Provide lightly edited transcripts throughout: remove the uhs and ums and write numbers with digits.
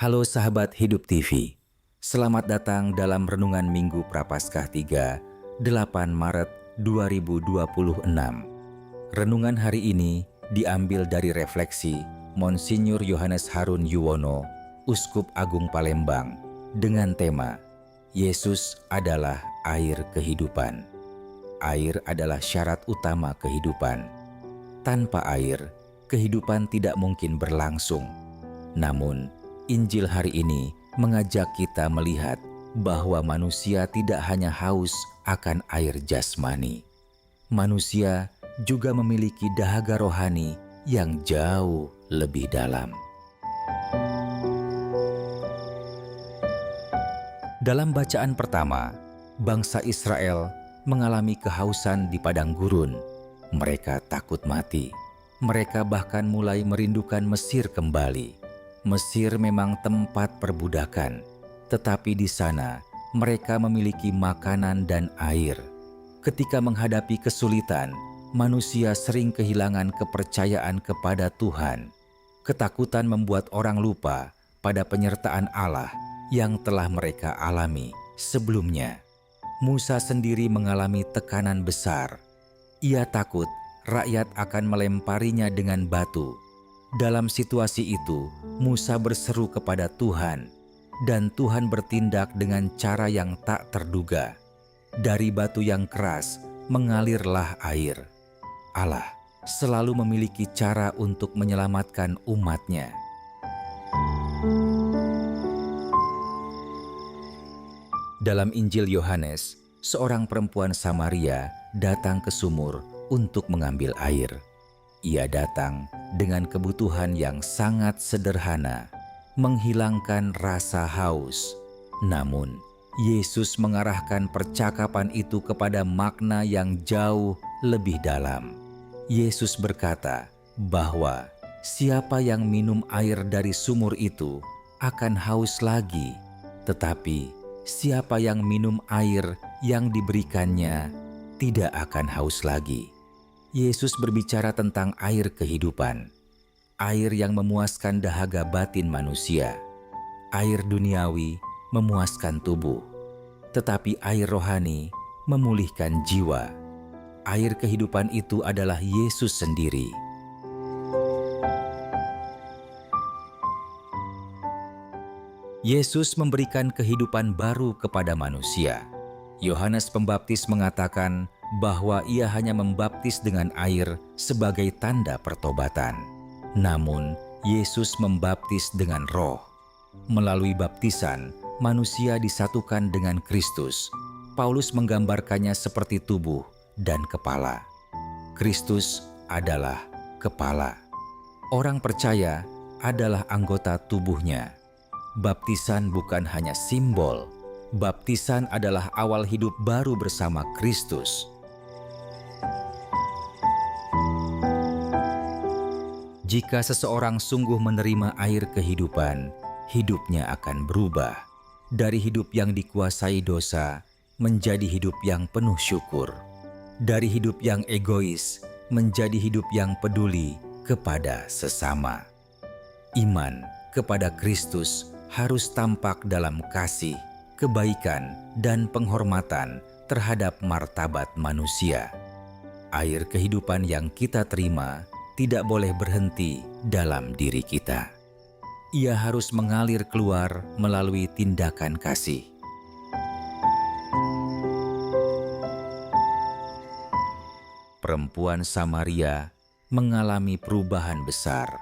Halo sahabat Hidup TV, selamat datang dalam Renungan Minggu Prapaskah 3, 8 Maret 2026. Renungan hari ini diambil dari refleksi Monsinyur Yohanes Harun Yuwono, Uskup Agung Palembang, dengan tema Yesus adalah air kehidupan. Air adalah syarat utama kehidupan. Tanpa air, kehidupan tidak mungkin berlangsung. Namun, Injil hari ini mengajak kita melihat bahwa manusia tidak hanya haus akan air jasmani. Manusia juga memiliki dahaga rohani yang jauh lebih dalam. Dalam bacaan pertama, bangsa Israel mengalami kehausan di padang gurun. Mereka takut mati. Mereka bahkan mulai merindukan Mesir kembali. Mesir memang tempat perbudakan, tetapi di sana mereka memiliki makanan dan air. Ketika menghadapi kesulitan, manusia sering kehilangan kepercayaan kepada Tuhan. Ketakutan membuat orang lupa pada penyertaan Allah yang telah mereka alami sebelumnya. Musa sendiri mengalami tekanan besar. Ia takut rakyat akan melemparinya dengan batu. Dalam situasi itu, Musa berseru kepada Tuhan, dan Tuhan bertindak dengan cara yang tak terduga. Dari batu yang keras, mengalirlah air. Allah selalu memiliki cara untuk menyelamatkan umat-Nya. Dalam Injil Yohanes, seorang perempuan Samaria datang ke sumur untuk mengambil air. Ia datang dengan kebutuhan yang sangat sederhana, menghilangkan rasa haus. Namun, Yesus mengarahkan percakapan itu kepada makna yang jauh lebih dalam. Yesus berkata bahwa siapa yang minum air dari sumur itu akan haus lagi, tetapi siapa yang minum air yang diberikannya tidak akan haus lagi. Yesus berbicara tentang air kehidupan, air yang memuaskan dahaga batin manusia. Air duniawi memuaskan tubuh, tetapi air rohani memulihkan jiwa. Air kehidupan itu adalah Yesus sendiri. Yesus memberikan kehidupan baru kepada manusia. Yohanes Pembaptis mengatakan bahwa ia hanya membaptis dengan air sebagai tanda pertobatan. Namun, Yesus membaptis dengan Roh. Melalui baptisan, manusia disatukan dengan Kristus. Paulus menggambarkannya seperti tubuh dan kepala. Kristus adalah kepala. Orang percaya adalah anggota tubuhnya. Baptisan bukan hanya simbol. Baptisan adalah awal hidup baru bersama Kristus. Jika seseorang sungguh menerima air kehidupan, hidupnya akan berubah. Dari hidup yang dikuasai dosa, menjadi hidup yang penuh syukur. Dari hidup yang egois, menjadi hidup yang peduli kepada sesama. Iman kepada Kristus harus tampak dalam kasih, kebaikan, dan penghormatan terhadap martabat manusia. Air kehidupan yang kita terima tidak boleh berhenti dalam diri kita. Ia harus mengalir keluar melalui tindakan kasih. Perempuan Samaria mengalami perubahan besar.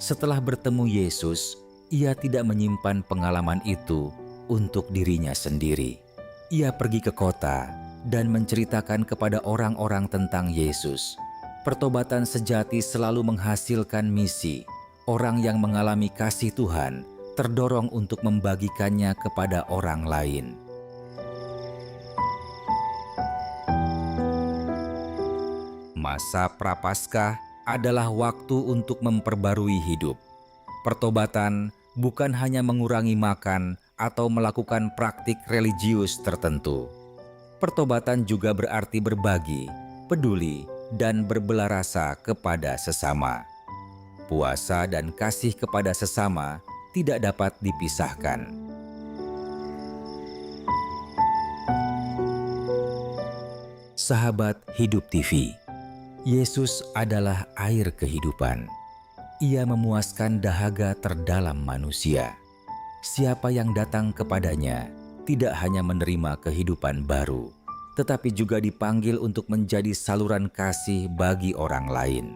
Setelah bertemu Yesus, ia tidak menyimpan pengalaman itu untuk dirinya sendiri. Ia pergi ke kota dan menceritakan kepada orang-orang tentang Yesus. Pertobatan sejati selalu menghasilkan misi. Orang yang mengalami kasih Tuhan terdorong untuk membagikannya kepada orang lain. Masa Prapaskah adalah waktu untuk memperbarui hidup. Pertobatan bukan hanya mengurangi makan atau melakukan praktik religius tertentu. Pertobatan juga berarti berbagi, peduli, dan berbelah rasa kepada sesama. Puasa dan kasih kepada sesama tidak dapat dipisahkan. Sahabat Hidup TV, Yesus adalah air kehidupan. Ia memuaskan dahaga terdalam manusia. Siapa yang datang kepadanya tidak hanya menerima kehidupan baru, tetapi juga dipanggil untuk menjadi saluran kasih bagi orang lain.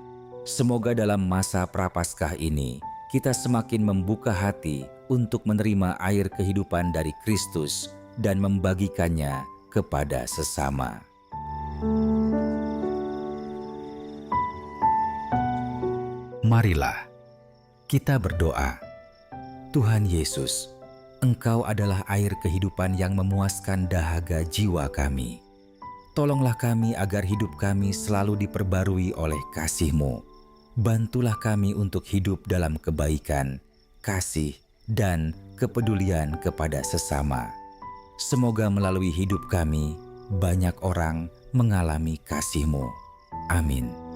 Semoga dalam masa Prapaskah ini, kita semakin membuka hati untuk menerima air kehidupan dari Kristus dan membagikannya kepada sesama. Marilah kita berdoa. Tuhan Yesus, Engkau adalah air kehidupan yang memuaskan dahaga jiwa kami. Tolonglah kami agar hidup kami selalu diperbarui oleh kasih-Mu. Bantulah kami untuk hidup dalam kebaikan, kasih, dan kepedulian kepada sesama. Semoga melalui hidup kami, banyak orang mengalami kasih-Mu. Amin.